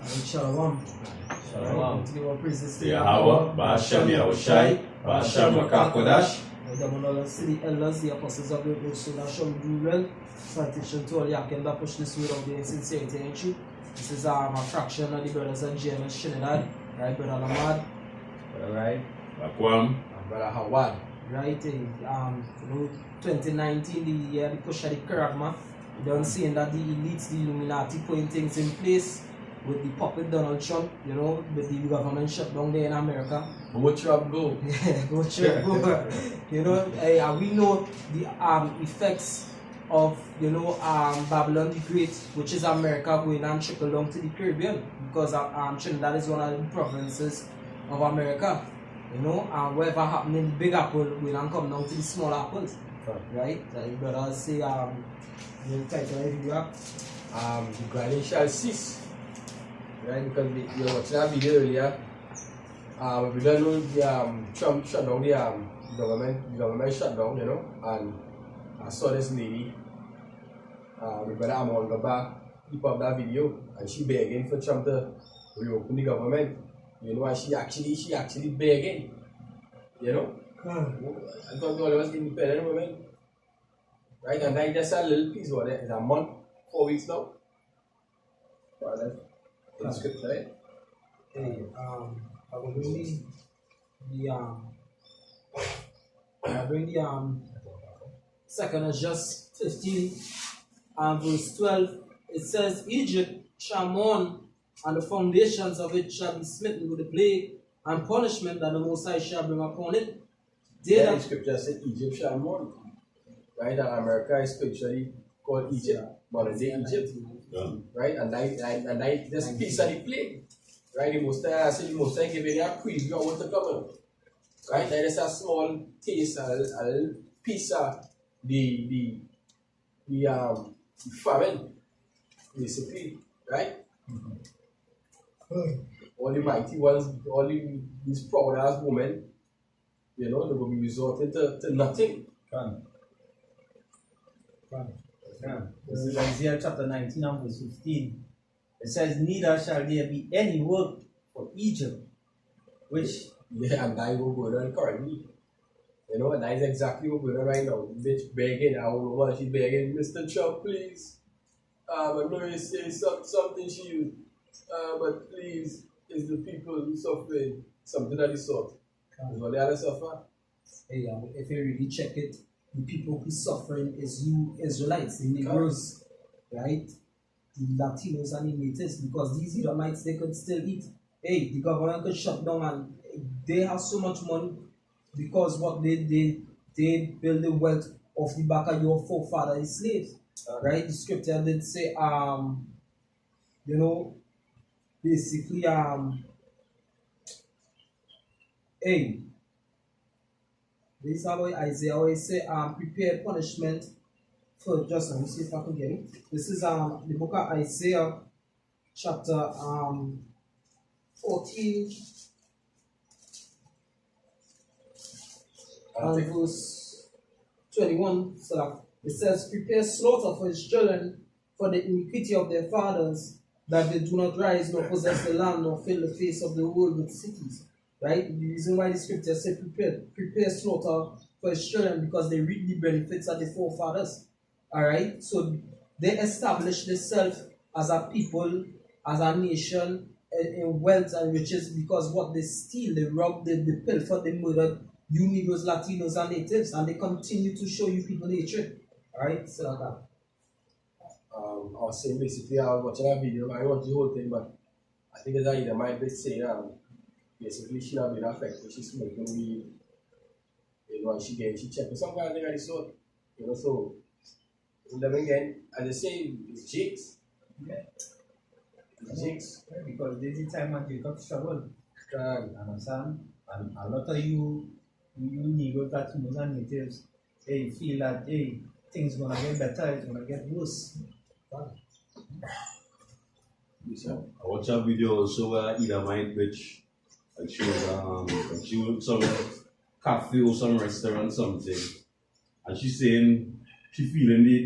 Shalom. Shalom. Give our praises to Yahweh, Ba'ashem Yahushai, Ba'ashem Makakodash. The Monolas, the elders, the apostles of the Lord, so that shall do well. Citation to all Yakim that push this word of the sincerity and truth. This is a fraction of the brothers of James Shinadad, right, Brother Lamad. Alright. Bakwam. Brother Howard. Right, 2019, the year the push of the Karagma. You don't see that the elites, the Illuminati putting things in place with the puppet Donald Trump, with the government shut down there in America. Go Trump go. Yeah, go Trump go. We know the effects of Babylon the Great, which is America, going and trickle down to the Caribbean, because Trinidad is one of the provinces of America. And whatever happened in the Big Apple will not come down to the small apples. Right? Like brothers say, the title of the The grinding shall cease. Right? Because you were watching that video earlier. We don't know the Trump shut down the government shut down, and I saw this lady, with Brother Amon Gaba, he put up that video, and she begging for Trump to reopen the government. And she actually begging. I thought all of us independent women. Right? And I just a little piece of it. It's a month, 4 weeks now. In scripture, right? Hey, I will bring the second is just 15 and verse 12. It says, Egypt shall mourn, and the foundations of it shall be smitten with the plague and punishment that the Most High shall bring upon it. The scripture said Egypt shall mourn. Right? And America is spiritually called Egypt, modern day Egypt. Yeah. Right? And I just piece of the plague. Right? The Most High giving a preview of what to come. Right? That is a small taste, a little piece of the famine, basically. Right? All the mighty ones, all these proud ass women, they will be resorting to nothing. This is Isaiah chapter 19 and verse 15. It says, Neither shall there be any work for Egypt, which... Yeah, and that will go on currently. And that is exactly what we're doing right now. Bitch begging, I don't know what she's begging. Mr. Trump, please. I know you say something to you, but please, it's the people who suffering. Something of the sort. Is what they are suffer. Hey, if you really check it, the people who suffering is you Israelites, the Negroes, right? The Latinos and the natives, because these Edomites, they could still eat. Hey, the government could shut down, and they have so much money because what they build the wealth off the back of your forefathers slaves, right? The scripture did say, basically, hey, this is how Isaiah always say, prepare punishment for just, let me see if I can get it. This is the book of Isaiah, chapter 14 and verse 21. So it says, prepare slaughter for his children for the iniquity of their fathers, that they do not rise nor possess the land nor fill the face of the world with cities. Right? The reason why the scripture says prepare slaughter for his children, because they reap the benefits of the forefathers. Alright? So they establish themselves as a people, as a nation, in wealth and riches, because what they steal, they rob, they pilfer, they murder you Negroes, Latinos, and natives, and they continue to show you people hatred. Alright? So that. I was saying basically, I was watching that video, I watched the whole thing, but I think it's either might be saying basically she have been affected, she's smoking weed, and she checked some kind of thing of the sort, so then again, as I say, it's jigs. Yeah. It's jigs. Because this is the time when you got struggle. Understand? And a lot of you Negroes, Latinos, and natives, they feel that, hey, things gonna get better, it's gonna get worse. I watched a video also where Edomite bitch, like she was some cafe or some restaurant something, and she's saying she feeling the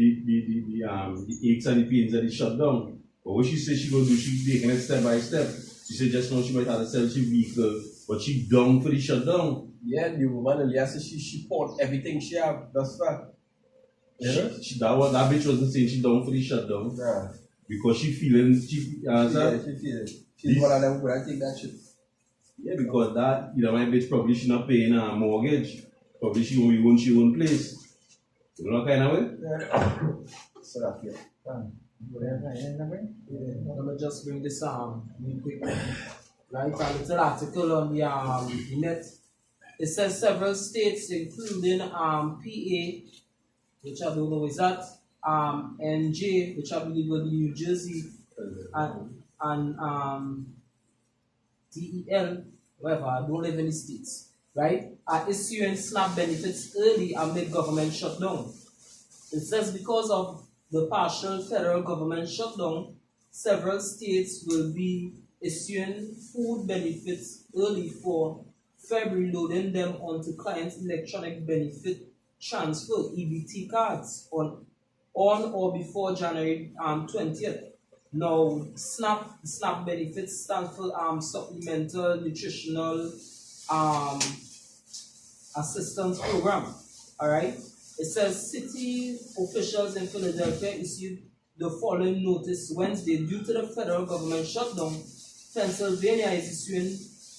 aches and the pains that they shut down. But what she said she gonna do, she taking it step by step. She said just now she might have to sell she vehicle, but she down for the shutdown. Yeah, the woman earlier said she poured everything she have thus far. Yeah? That bitch wasn't saying she down for the shutdown. Nah. Because she feeling she Yeah, she feel it. She's one of them who I take that shit. yeah, because that my bitch probably she not paying a mortgage. Probably she only own she own place. You know that kind of way? Yeah. So that yeah. Let me just bring this real quick. Right, a little article on the net. It says several states, including PA, which I don't know is that, NJ, which I believe will be New Jersey, and DEL, whatever, I don't live in the states, right, are issuing SNAP benefits early amid government shutdown. It says because of the partial federal government shutdown, several states will be issuing food benefits early for February, loading them onto clients' electronic benefit transfer EBT cards on or before January 20th. Now, SNAP benefits stand for Supplemental Nutritional Assistance Program. All right. It says city officials in Philadelphia issued the following notice Wednesday due to the federal government shutdown. Pennsylvania is issuing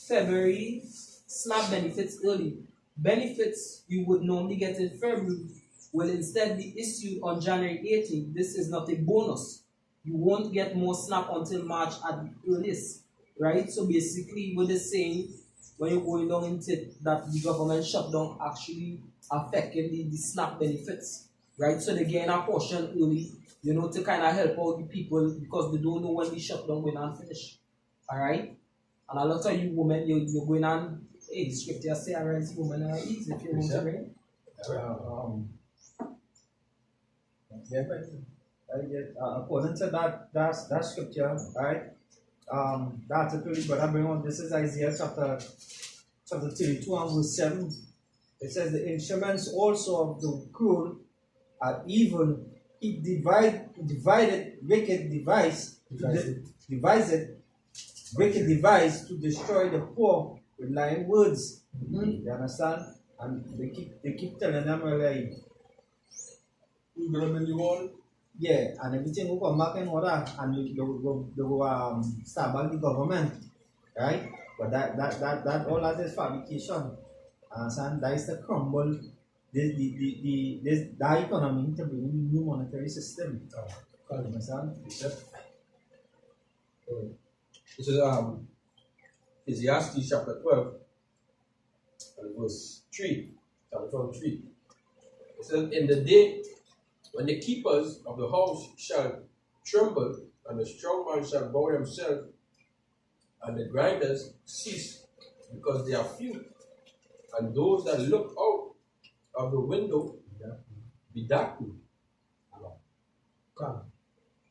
February SNAP benefits early. Benefits you would normally get in February will instead be issued on January 18th. This is not a bonus. You won't get more SNAP until March at the earliest, right? So basically, what they're saying when you're going down into that the government shutdown actually affecting the SNAP benefits, right? So they gain a portion early, to kind of help out the people because they don't know when the shutdown will not finish, all right? And a lot of you women, you're going on, hey, the scripture say, arise, women are easy if you want to read. According to that scripture, right? The article but I bring on this is Isaiah chapter 32 and verse 7. It says the instruments also of the cruel are evil. It divided wicked device wicked device to destroy the poor with lying words. You understand? And they keep telling them like We're gonna build the wall. yeah, and everything will come back in order and they will start back the government. Right? But that all that is fabrication. And that is the crumble the economy to bring in new monetary system. Understand? This is Ecclesiastes chapter 12 and verse 3. Chapter 12, 3. It says, in the day when the keepers of the house shall tremble, and the strong man shall bow himself, and the grinders cease, because they are few, and those that look out of the window be darkened. Come.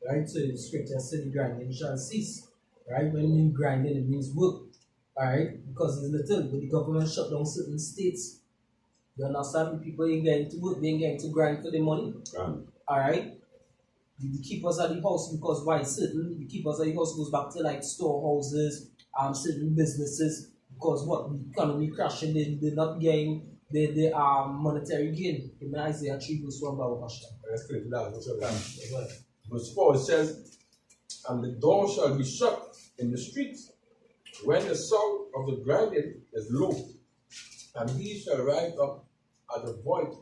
Right? So the scripture said the grinding shall cease. Right? When you mean grinding, it means work. Alright? Because it's little, but the government shut down certain states. You understand? The people ain't getting to work, they ain't getting to grind for the money. Alright? The keepers of the house, because why? Certain the keepers of the house goes back to like storehouses, certain businesses, because what? The economy crashing, they're not getting the monetary gain. In Isaiah 3 verse 1 by Let's click that. Verse 4 it says, and the door shall be shut in the streets when the sound of the grinding is low, and he shall rise up at the voice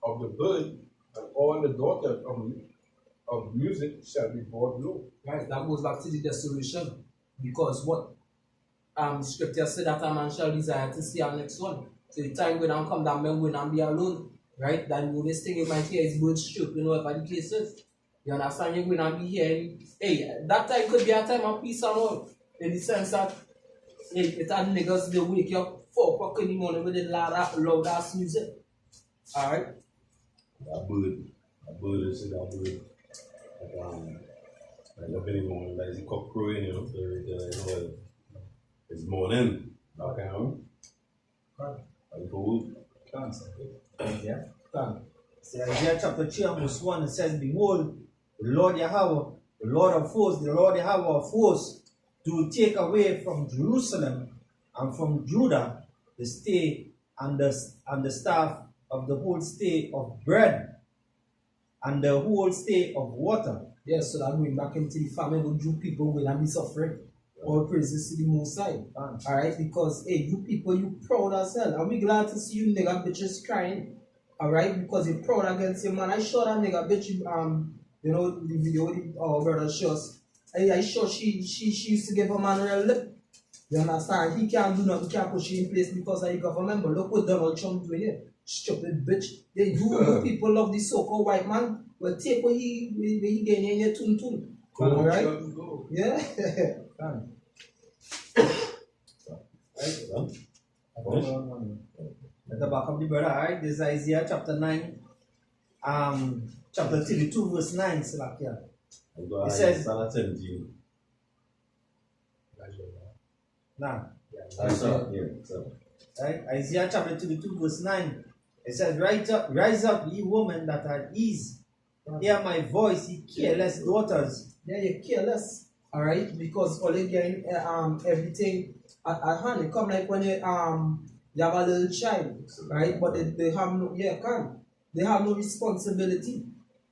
of the bird, and all the daughters of music shall be brought low. Right, that goes back to the desolation. Because what scripture said that a man shall desire to see our next one. So the time when I come down, man will not be alone. Right? That the next thing you might hear is birds chirping, whatever the case is. You understand? You're going to be hearing, hey, that time could be a time of peace and all. In the sense that, hey, it had niggas, they wake you up 4 o'clock in the morning with the loud ass music. Alright? That bird is that bird. Like up in the morning, like the cock crowing, it's morning. Okay, like food. Yeah. So Isaiah chapter 3 and verse 1 it says, behold, the Lord Yahweh the Lord of hosts, the Lord Yahweh of hosts, to take away from Jerusalem and from Judah the stay and the staff of the whole stay of bread and the whole stay of water. Yes, so that going back into the famine, would you people will not be suffering? All praises to the Most High. Alright, because hey, you people, you proud as hell. And we glad to see you nigga bitches crying. Alright, because you're proud against your man. I saw that nigga bitch, you know, the video our brother shows. I sure she used to give a man real lip. You understand? He can't do nothing, can't push you in place because of the government. But look what Donald Trump doing here. Stupid bitch. They do the people love the so-called white man. Well, take what he gain in your tune. Alright? Yeah. At the back of the brother, alright? This is Isaiah chapter 9, chapter 32, verse 9. It says, now, right? Isaiah chapter 32, verse 9. It says, rise up, ye women that are at ease. Hear my voice, ye careless daughters. Yeah, you're careless. Alright? Because all you getting everything at hand. It come like when you have a little child, right? But they have no they have no responsibility,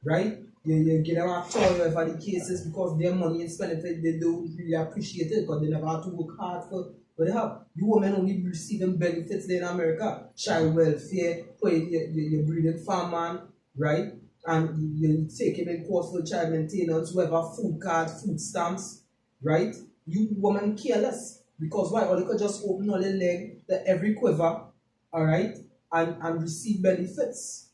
right? You get them a toy whatever the case is because their money is spent they don't really appreciate it because they never have to work hard for what they have. You women only receiving benefits there in America. Child welfare, you breeding farmman, right? And you take him in course for child maintenance, whoever food card, food stamps, right? You women careless. Because why? Or they could just open all their leg, every quiver, alright, and receive benefits.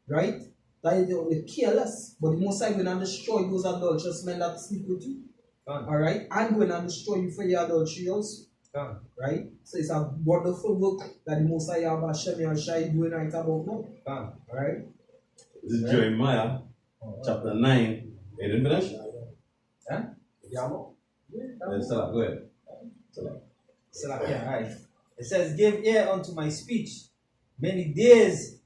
Right? That is the careless. But the Most High going to destroy those adulterous men that sleep with you. Alright? And going to destroy you for your adultery also. Right? So it's a wonderful work that the Most High Hashem Yahshua is doing right about now. Alright? This is Jeremiah chapter 9. You didn't finish? Huh? Go ahead. Right. It says, give ear unto my speech. Many days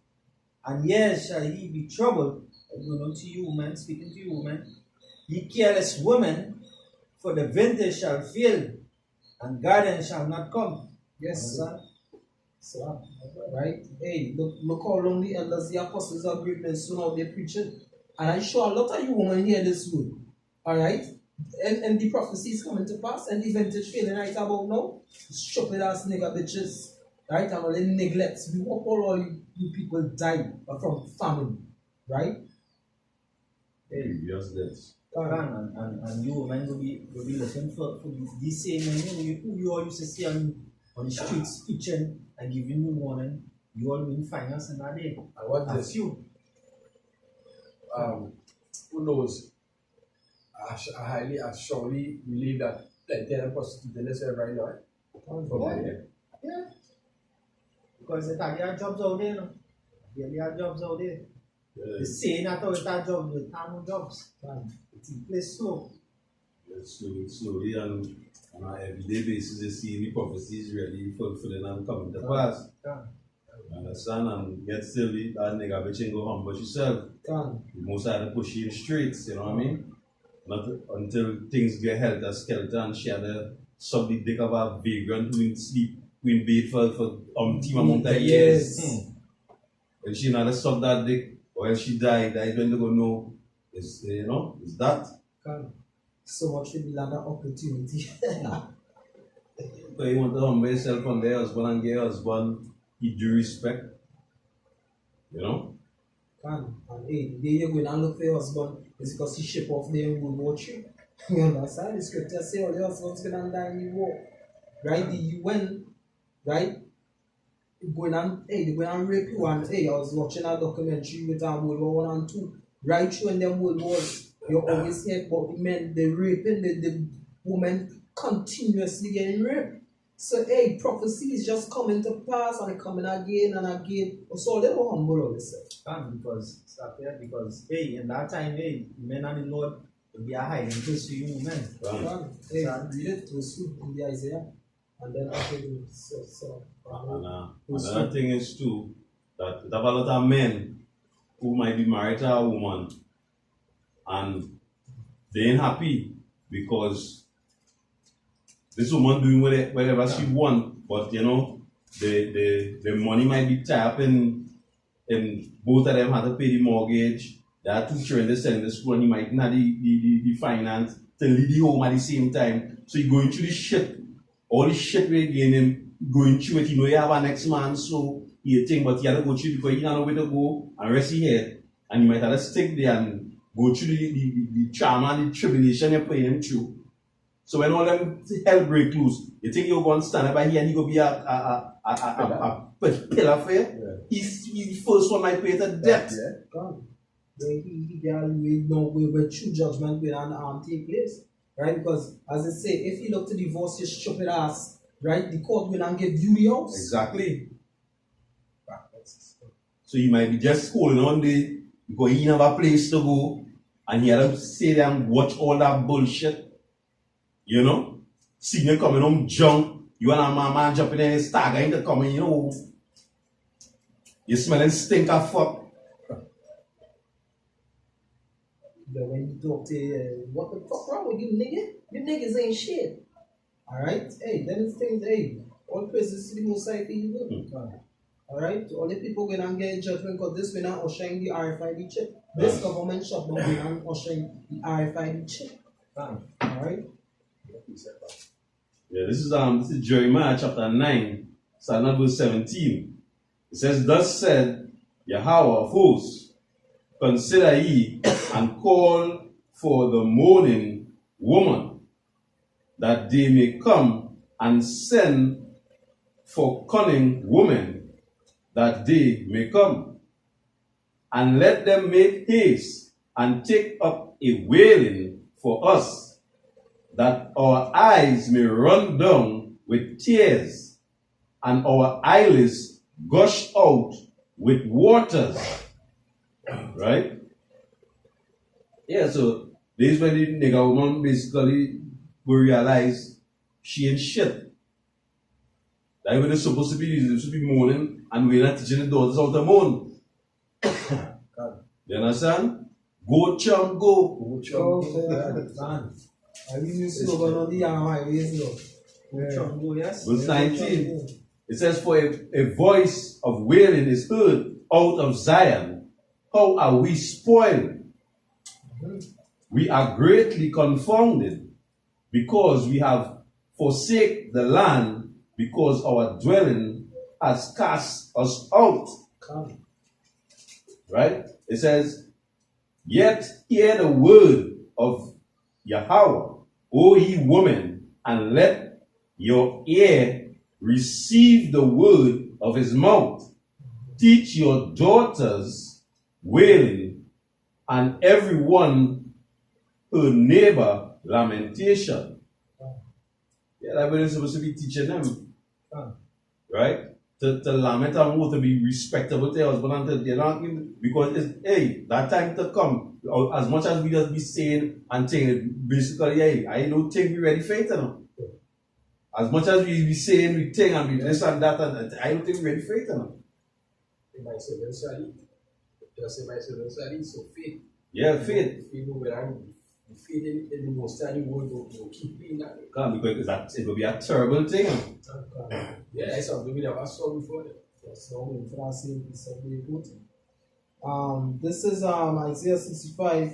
and years shall ye be troubled. Going to you, woman, speaking to you, woman. Ye careless women, for the winter shall fail, and garden shall not come. Yes, sir. So, right? Hey, look how long the elders, the apostles are great soon out there preaching. And I'm sure a lot of you women hear this word. Alright? And the prophecy is coming to pass, and the vintage feeling right about now. Stupid ass nigga bitches. Right? And all the neglects. We hope all you people die from famine. Right? Hey, just this. And you women will be listening for this same men who you all used to see on the streets preaching and giving you warning. You all win finance in that day. I want this. You. Who knows? I strongly believe that plenty of prostitutes in this right now. Yeah. Because they have jobs out there, no? They have jobs out there. They say that all that jobs, they have no jobs. It's in place slow. Slowly and on an everyday basis, you see the prophecies really fulfilling and coming to pass. You understand? And yet still, that nigga bitch ain't go humble yourself. The Most High to push you in the streets, you know what I mean? Not until things get held as skeleton, she had to suck the dick of a vagrant who didn't sleep in bed for team amount of years. When she not to suck that dick, or when she died, that is when they go know, it's that. So much for the lack of opportunity. So you want to humble yourself from their husband and get your husband, give due respect. You know? And hey, the day you're going and look for your husband is because he ship off there in World War III. You understand? The scripture say all your husbands going to die in the war. Right? The UN, right? They're going and rape you. And hey, I was watching a documentary with World War I and II. Right through in them World Wars, you always hear about the men, they raping the women continuously getting raped. So hey, prophecy is just coming to pass and coming again and again. So they were humble all this. Because hey, in that time, hey, men and the Lord will be a hiding place for you, men. Hey, read it to school in the Isaiah, and then after you another thing is too that there are a lot of men who might be married to a woman and they ain't happy because this woman doing whatever she want, but you know, the money might be tied up in both of them have to pay the mortgage. There are 2 children they send to school and you might not the finance to leave the home at the same time. So you're going through the shit. All the shit we're getting going through it, you know you have a next man, so you think, but you have to go through because you don't know where to go and rest your head. And you might have to stick there and go through the trauma and the tribulation you're putting him through. So when all them hell break loose, you think you're going to stand up by here and you're going to be a pillar for you? Yeah. He's the first one might pay the debt. Yeah. God. We know where true judgment will take place. Right? Because as I say, if you look to divorce your stupid ass, right, the court will not give you the house. Exactly. So you might be just holding on there because you have a place to go and you have to sit there and watch all that bullshit. You know? See you coming home drunk, you and a man jumping in his stagger into coming, you know. You smelling stink of fuck. But when you talk to what the fuck wrong with you, nigga? You niggas ain't shit. Alright? Hey, then it's things, hey, all praises to the Most High for you good. Alright? All the people going to get judgment because this will not ushering the RFID chip. This government shop don't be on ushering the RFID chip. Alright? Yeah, this is Jeremiah chapter 9, starting at verse 17. It says, Thus said Yahweh of hosts, consider ye and call for the mourning woman, that they may come and send for cunning women, that they may come. And let them make haste and take up a wailing for us, that our eyes may run down with tears, and our eyelids gush out with waters. Right? Yeah, so this is when the nigga woman basically will realize she ain't shit. That when it's supposed to be mourning and we're not teaching the daughters how to mourn. You understand? Go chum go. Go chum. I mean, slogan on the highways, though. Yes. Verse 19. It says, For a voice of wailing is heard out of Zion. How are we spoiled? We are greatly confounded, because we have forsaken the land, because our dwelling has cast us out. Right? It says, Yet hear the word of Yahweh, O ye women, and let your ear receive the word of his mouth. Teach your daughters wailing, and everyone her neighbor lamentation. Yeah, that's what it's supposed to be teaching them. Right? To lament and more, to be respectable to your husband, and to, you know, because it's, hey, that time to come, as much as we just be saying and saying, basically, hey, I don't think we're ready for it, you know. As much as we be saying, we think and we this and that, and I don't think we're ready for it, you know. So faith. Yeah, faith. Faith in the most high word will keep being that. Because it will be a terrible thing. You know. Yeah, that's something we never saw before. This is Isaiah 65,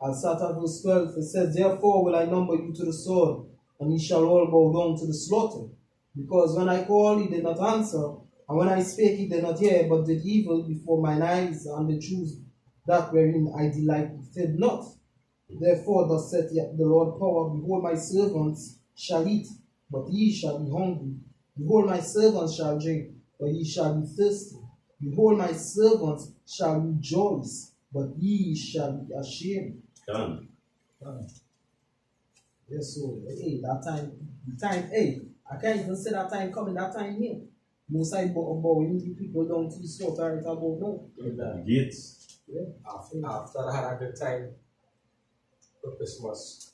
and start at verse 12. It says, Therefore will I number you to the sword, and ye shall all bow down to the slaughter. Because when I called, he did not answer, and when I spake, he did not hear, but did evil before mine eyes, and the truth that wherein I delighted not. Therefore thus saith the Lord power, Behold, my servants shall eat, but ye shall be hungry. Behold, my servants shall drink, but ye shall be thirsty. Behold, my servants shall rejoice, but ye shall be ashamed. Done. Yes, so, hey, the time, hey, I can't even say that time coming, that time here. Most I bowing the people down to the slaughter, it's about now. Gates. Yeah. After I had a good time for Christmas.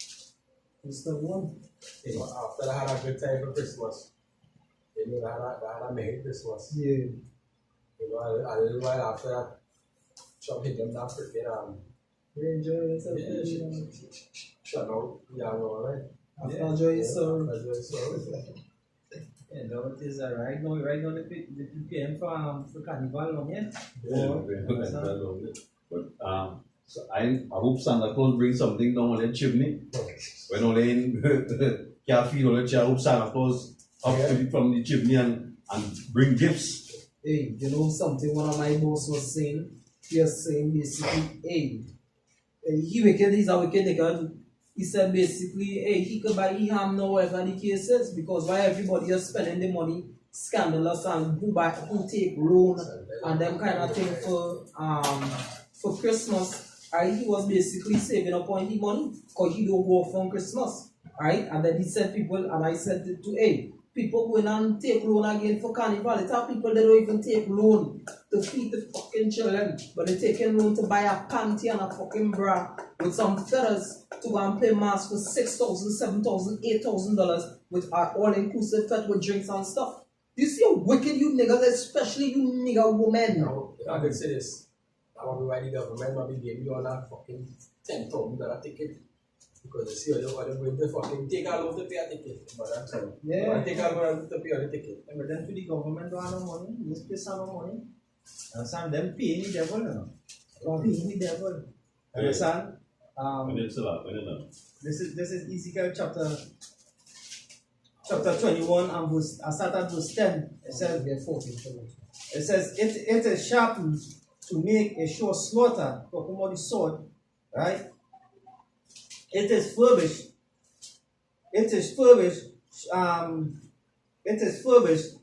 It's the one. You know, after I had a good time for Christmas, you know, I had a Merry Christmas. Yeah. You know, a little while after that, Trump hit them that freaking You enjoy yourself. Shut down. Yeah, no, right? After joy serve. Yeah, that is right now the PPM for Carnival long yet. But so I hope Santa Claus brings something down on the chimney. When all in cafe or I hope Santa Claus up from the chimney and bring gifts. Hey, you know something one of my boss was saying? He was saying basically, hey, he's a wicked nigga. He said basically, hey, he could buy ham now whatever the case is, because why everybody is spending the money scandalous and who take loan and them kind of thing for Christmas. Right? He was basically saving up on his money because he don't go off on Christmas. Right? And then he said people, and I said it to hey, people going and take loan again for Carnival. It's how people they don't even take loan to feed the fucking children, but they're taking loan to buy a panty and a fucking bra with some feathers to go and play mass for $6,000, $7,000, $8,000 with all-inclusive fed with drinks and stuff. Do you see how wicked you niggas, especially you nigga women? Now, if I could say this, I want to write the government might be giving you all that fucking $10,000 ticket. Because they see you're going to fucking take all of to pay a ticket. But that's all. Yeah. Take all of to pay a ticket. But then to the government don't have no money, just pay some money. And some them paying the devil, you know. Paying the devil. Understand? This is Ezekiel chapter 21 and verse. I start at verse 10. It says, it is sharpened to make a sure slaughter, talking about the sword, right? It is furbished. It is furbished. It is furbished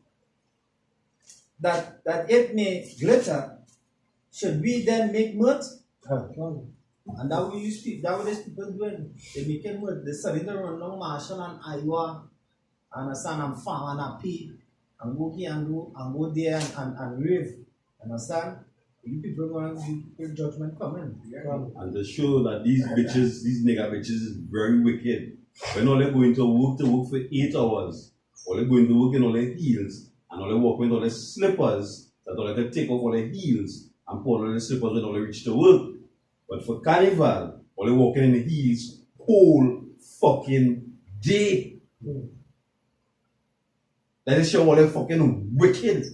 that it may glitter. Should we then make mirth? And that way you speak. That way these people doing. They making mirth. They surrender on long Marshall and Iowa, and a son and farm and a pig, and go here and go there and rave. Understand? You people going to judgment coming. And to show that these nigga bitches is very wicked. When all they going to work for 8 hours, all they going to work in all their heels, and all they walk with all their slippers, that all they take off all their heels, and put all their slippers when all they reach to work. But for Carnival, all they walking in the heels whole fucking day. That is show all they fucking wicked.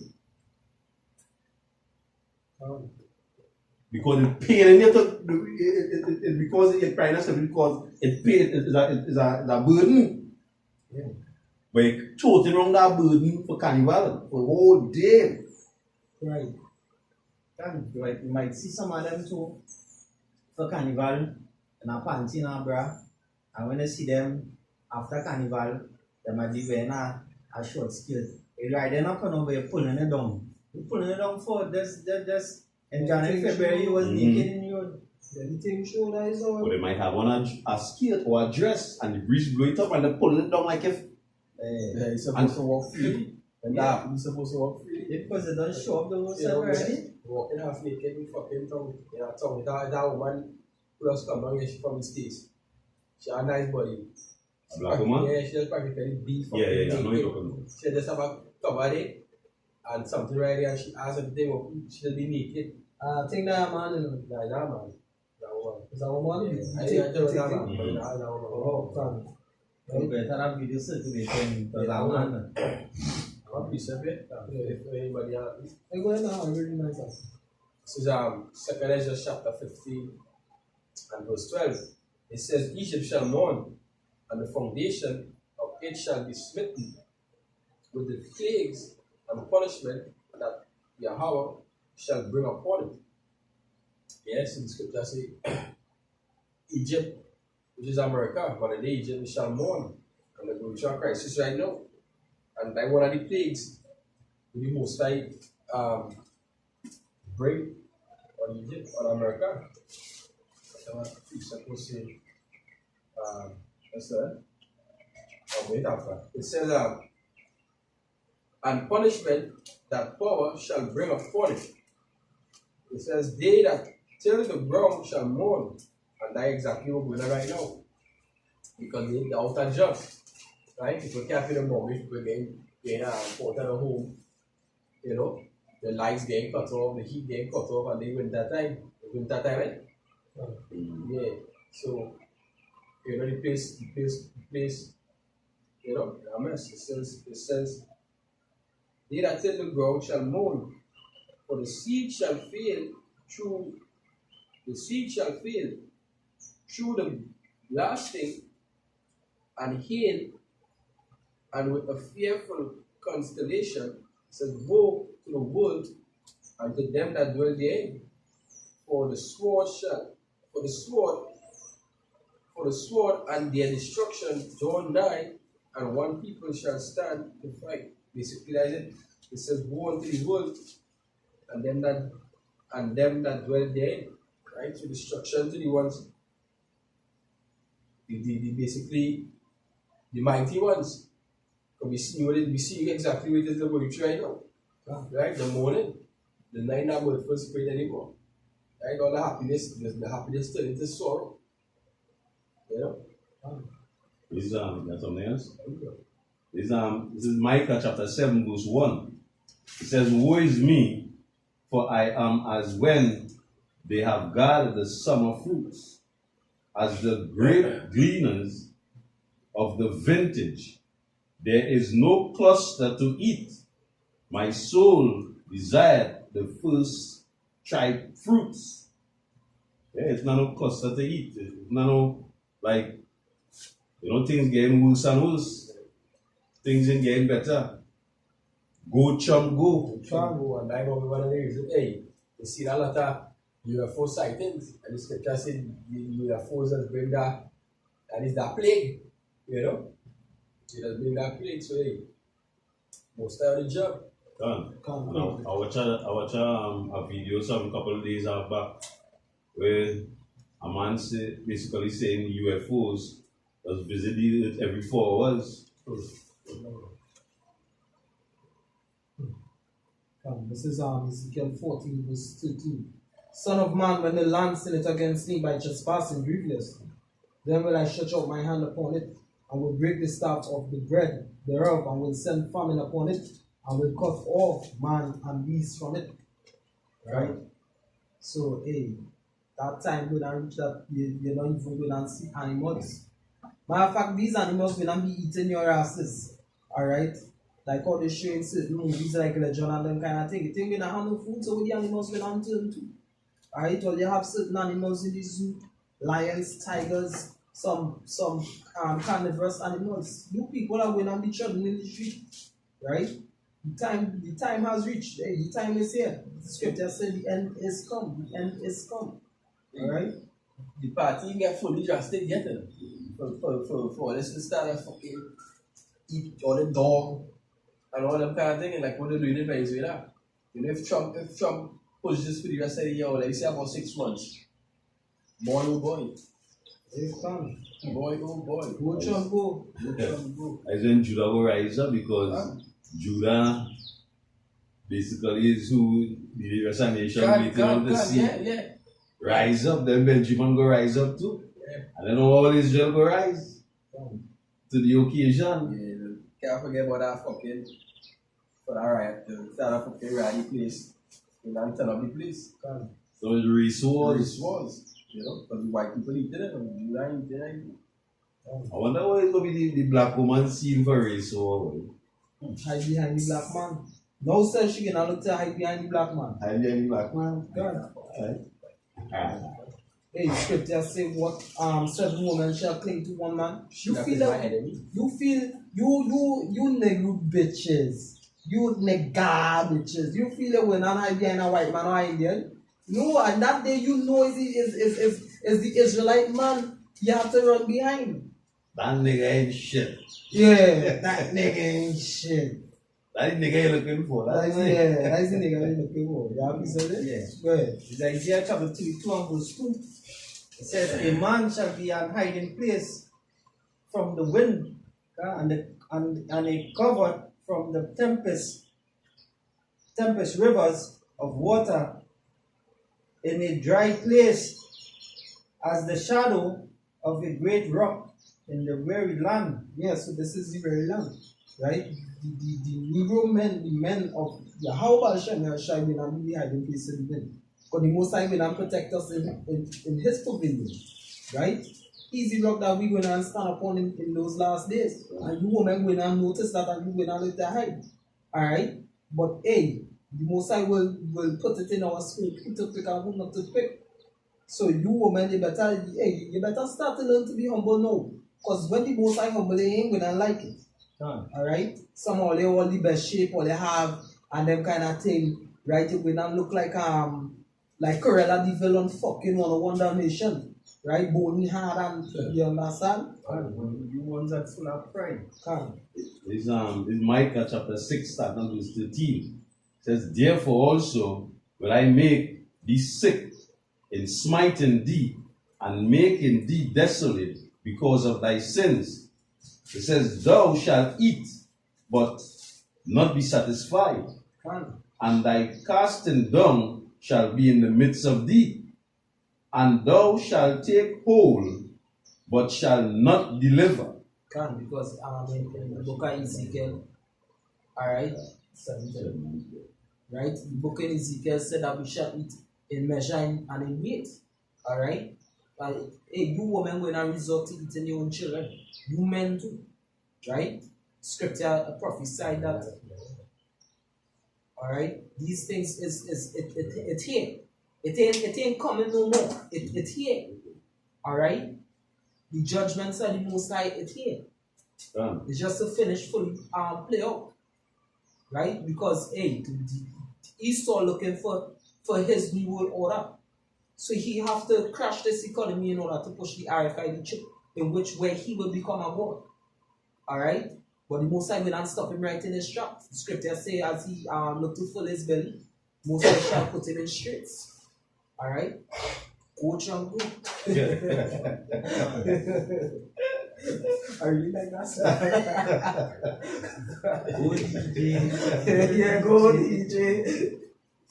Because it pain in it because it's trying to because it pain is a burden. Yeah. But you're toting around that burden for Carnival for the whole day. Right. You might see some of them too for Carnival and a panty and a bra, and when you see them after Carnival, they might be wearing a short skirt. You're riding up and over, you're pulling it down. You're pulling it down for just in January, February, you was naked in your. Anything show that is all. But they might have on a skirt or a dress and the breeze blow it up and they pull it down like if. Yeah, you're supposed to walk freely. And that, you're supposed to walk freely. Because they don't show up the whole side already. Walking half naked in fucking town. You know, that woman who has come down here, she from the States. She has a nice body. A black woman? Yeah, she has practically beef. Yeah, I know you're talking about. She just have a cover there and something right there, and she has everything, she'll be naked. I think that man, That man. That woman. is that woman? I think that man. Mm. That woman. Oh, fine. You better have video circulating because that one. I'm a piece of it. If anybody else. I go ahead now, I really nice. This is 2 Ezra chapter 15 and verse 12. It says, Egypt shall mourn, and the foundation of it shall be smitten with the plagues and punishment that Yahweh shall bring upon it. Yes, in the scripture say, Egypt, which is America, but in the Egypt shall mourn, and the going through a crisis right now. And by one of the plagues, the Most High bring on Egypt, on America. It's supposed to say, what's that? Oh, wait after. It says, and punishment that power shall bring upon it. It says, they that till the ground shall mourn. And that's exactly what we're doing right now. Because they're out of job. Right? People can't pay the mortgage, people getting put at home. You know, the lights getting cut off, the heat getting cut off, and they winter time, right? Yeah. So, the place, a mess. It says, they that till the ground shall mourn, for the seed shall fail through the blasting and hail, and with a fearful constellation, it says, woe to the world and to them that dwell therein. For the sword and their destruction draw nigh, and one people shall stand to fight. Basically, that's it. It says, woe unto the world and them that dwell therein. Right? So destruction to the ones, basically the mighty ones. Because we see exactly what it is going through right now. Right? The morning, the night not going to spread anymore. Right? All the happiness turned into sorrow. You know? This is got something else. This is Micah chapter 7, verse 1. It says, woe is me, for I am as when they have gathered the summer fruits, as the grape gleaners of the vintage. There is no cluster to eat. My soul desired the first tried fruits. Yeah, it's not no cluster to eat. It's not no, like, things getting worse and worse. Things ain't getting better. Go chum go. And I know one of the reasons, hey, you see a lot of UFO sightings, and the scripture said the UFOs that bring that is that plague, It has bring that plague, so hey, most of the job. Done. I watch a video some couple of days back where a man basically saying UFOs was visit the earth every 4 hours. This is Ezekiel 14, verse 13. Son of man, when the land sinneth against me by trespassing grievously, then will I stretch out my hand upon it, and will break the staff of the bread thereof, and will send famine upon it, and will cut off man and beast from it. Right? So, hey, that time when I reach that, you're not even going to see animals. Matter of fact, these animals will not be eating your asses. Alright? Like how they show in certain movies like Legend and them kind of thing. You think we don't have no food, so the animals will not turn to. Alright? Or you have certain animals in the zoo, lions, tigers, some carnivorous animals. You people are going to be trotting in the street. Right? The time has reached. Hey, the time is here. The scripture said the end is come. The end is come. Alright? The party get fully drastic getting for this to start a fucking eat all the dog and all them kind of thing, and like what they're doing in Venezuela. If Trump pushes for the rest of the year, let me say about 6 months. Boy oh boy. It's come. Boy oh boy. Go Trump go. As when Judah will rise up, because Judah basically is who the resignation waiting on the sea. Yeah. Rise up, then Benjamin go rise up too. Yeah. And then all Israel go rise to the occasion. Yeah, can't forget about that fucking for that riot, the start of fucking rally place. You know, turn up the place. So it's race wars. Because the white people eat it and you ain't there. I wonder what is going to be the black woman scene for race war. Hide behind the black man. No such thing, I look to hide behind the black man. Hide behind the black man. God. Alright. Hey, scripture say what 7 women shall cling to one man. You That feel is my that? enemy. You nigga bitches. You nigga bitches. You feel it when I hide behind a white man or Indian? No, and that day you know is the Israelite man you have to run behind. That nigga ain't shit. Yeah, that nigga ain't shit. That nigga ain't looking for. That's the nigga you're looking for. You happy with it? Yeah. Go ahead. It's Isaiah chapter 32 and verse 2. It says, a man shall be an hiding place from the wind, and a cover from the tempest rivers of water, in a dry place, as the shadow of a great rock in the weary land. Yeah, so this is the very land, right? The Negro men, the men of Yahweh Hashem are shining and be hiding place in the wind. But the Most High will and protect us in His pavilion, right? Easy rock that we going to stand upon in those last days. And you women going to notice that and you going to let that hide. Alright? But hey, the Most High will put it in our spirit, who to pick and who not to pick. So you women, you better start to learn to be humble now. Because when the Most High humble, they ain't going to like it. Alright? Somehow they all the best shape, all they have, and them kind of thing, right? It will not look like Corella the villain fucking One Dalmatian, right? Bony hard and you understand? You ones that full of pride. It's Micah chapter 6, start number 13. It says, therefore also will I make thee sick in smiting thee and making thee desolate because of thy sins. It says, thou shalt eat, but not be satisfied, and thy casting down shall be in the midst of thee, and thou shalt take hold, but shall not deliver. Because in the book of Ezekiel, alright, right? The book of Ezekiel said that we shall eat in measure and in weight, alright? Hey, you women will not resort to eating your own children. You men too, right? Scripture prophesied that. Alright? These things it's here. It ain't coming no more. It's here. Alright? The judgments of the Most High, it's here. It's just to finish fully play out. Right? Because hey, Esau looking for his new world order. So he have to crash this economy in order to push the RFID chip, in which way he will become a god. Alright? But the Most High will not stop him right in his tracks. The scripture say as he look to fill his belly, Most High shall put him in straits. Alright? Coach and go. I really like that song. Go DJ. Yeah, go DJ.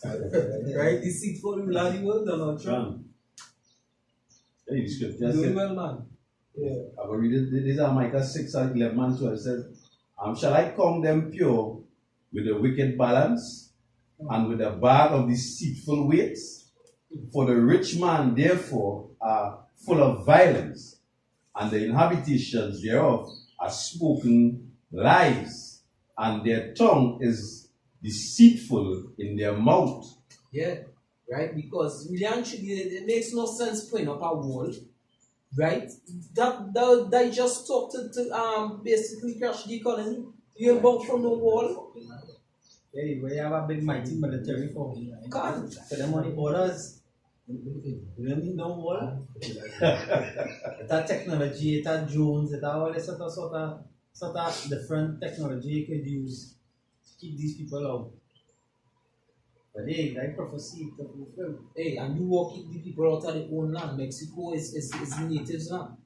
Right? The seat for the bloody world or not Trump. Hey, the scripture Doing said, well, man. Yeah. I will read it. This is Micah 6 and 11 and 12. It says, shall I count them pure with a wicked balance and with a bag of deceitful weights? For the rich man therefore are full of violence, and the inhabitations thereof are spoken lies, and their tongue is deceitful in their mouth. Yeah, right? Because really actually it makes no sense putting up a wall, right? That they just talk to basically crash the economy. You ain't bought from the wall. Hey, we have a big mighty military for for the money orders. You don't need no wall. That technology, that drones, that all this sort of different technology you could use to keep these people out. But hey, like prophecy to fulfill. Hey, and you walk the people out of their own land. Mexico is the natives land.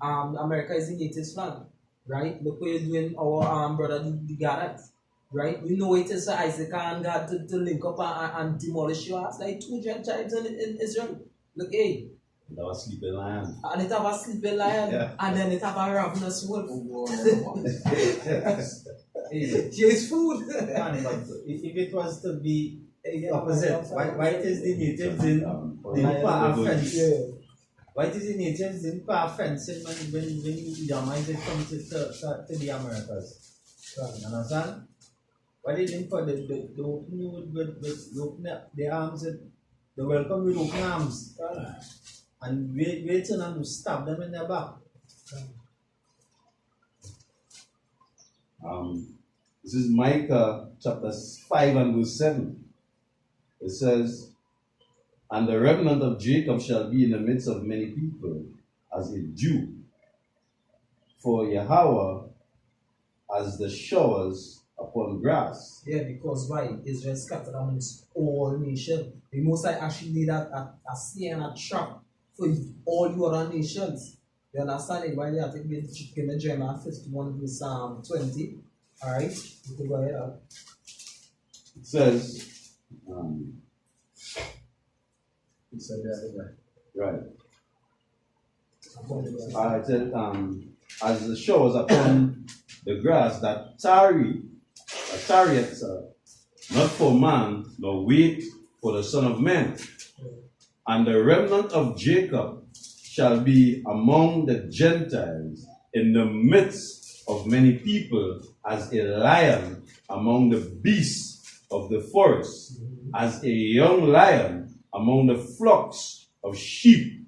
America is the natives land. Right? Look what you're doing, our brother the Garrett. Right? We know it is Isaac and God to link up and demolish your house. Like 2 tribes in Israel. Look, hey. It have a sleeping lion. And it have a sleeping lion. Yeah. And then it have a ravenous wolf. Here's food. If it was to be opposite, why it is the natives didn't put a fence? Why it is the natives didn't put a fence when you Yamites come to the Americas? You understand? Why they didn't put the open you with open the arms, the welcome with open arms, and wait on them to stab them in their back. This is Micah chapter 5 and verse 7. It says, and the remnant of Jacob shall be in the midst of many people as a dew, for Yahweh as the showers upon grass. Yeah, because why? Israel scattered amongst all nations. The Most High actually made a snare and a trap for all the other nations. You understand it? Why they have to give me Jeremiah 51 verse 20. Alright? You can go ahead. It says, right. It said, as the showers upon the grass that chariots not for man, nor wait for the Son of Man. And the remnant of Jacob shall be among the Gentiles in the midst of many people, as a lion among the beasts of the forest, as a young lion among the flocks of sheep,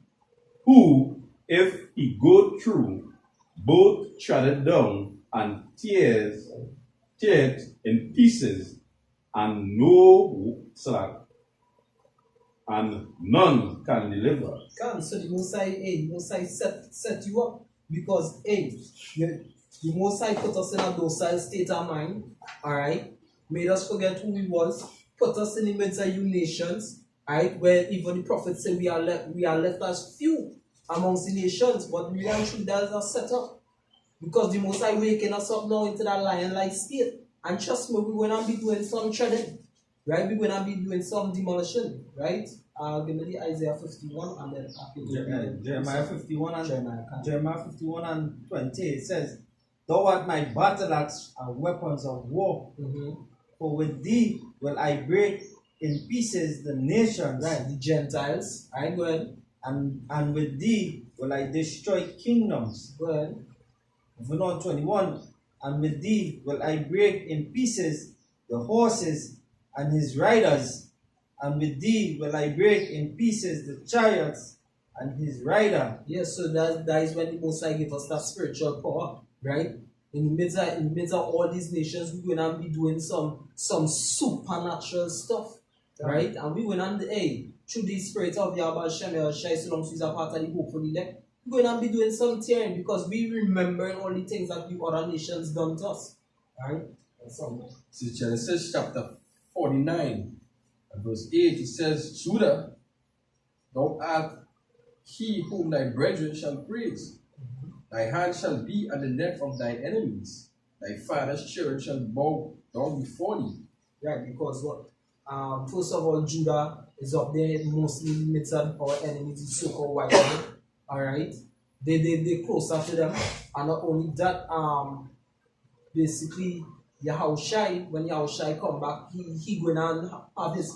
who, if he go through, both tread it down and tear it in pieces, and none can deliver. So the Most High, the Most High set you up because, the Most High put us in a docile state of mind, alright? Made us forget who we was, put us in the midst of you nations, alright? Where even the prophets say we are left as few amongst the nations, but we actually there's a setup because the Most High waking us up now into that lion-like state. And trust me, we're going to be doing some treading, right? We're going to be doing some demolition, right? Give me the Isaiah 51 and then Jeremiah 51 and Jeremiah 51 and 20. It says, "Thou art my battle axe and weapons of war. For with thee will I break in pieces the nations." Right, the Gentiles. Alright, go ahead. And with thee will I destroy kingdoms. Go ahead. Moving on 21. "And with thee will I break in pieces the horses and his riders. And with thee will I break in pieces the chariots and his rider." Yes, so that is when the Most High give us that spiritual power, right? In the midst of all these nations, we're going to be doing some supernatural stuff, right? And we went on through the spirit of Yahweh Shem Shai, so long as he's a part of the hope for the elect, we're going to be doing some tearing because we remember all the things that the other nations done to us, right? So Genesis chapter 49, verse 8, it says, "Judah, thou art he whom thy brethren shall praise. Thy hand shall be at the neck of thy enemies. Thy father's children shall bow down before thee." Right, because what? First of all, Judah is up there mostly in the midst of our enemies, the so-called white men. Alright? They closer to them. And not only that, basically Yahushai, when Yahushai come back, he gonna have his